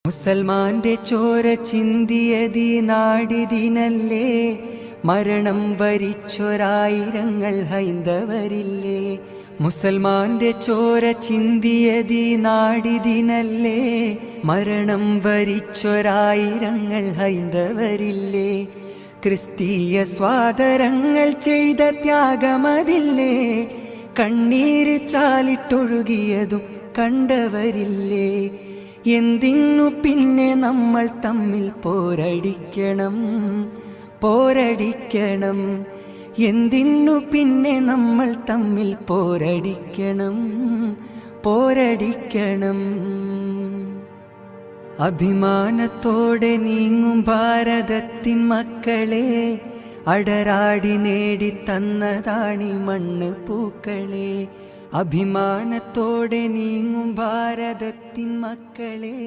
മുസൽമാന്റെ ചോര ചിന്തിയതീ നാടിതിനല്ലേ, മരണം വരിച്ചൊരായിരങ്ങൾ ഹൈന്ദവരില്ലേ. മുസൽമാന്റെ ചോര ചിന്തിയതീ നാടിതിനല്ലേ, മരണം വരിച്ചൊരായിരങ്ങൾ ഹൈന്ദവരില്ലേ. ക്രിസ്തീയ സ്വാതരങ്ങൾ ചെയ്ത ത്യാഗമതില്ലേ, കണ്ണീര് ചാലിട്ടൊഴുകിയതും കണ്ടവരില്ലേ. എന്തിനു പിന്നെ നമ്മൾ തമ്മിൽ പോരടിക്കണം, പോരടിക്കണം. എന്തിനു പിന്നെ നമ്മൾ തമ്മിൽ പോരടിക്കണം, പോരടിക്കണം. അഭിമാനത്തോടെ നീങ്ങും ഭാരതത്തിൻ മക്കളെ, അടരാടി നേടി തന്നതാണി മണ്ണ് പൂക്കളെ. അഭിമാനത്തോടെ നീങ്ങും ഭാരതത്തിൻ മക്കളെ.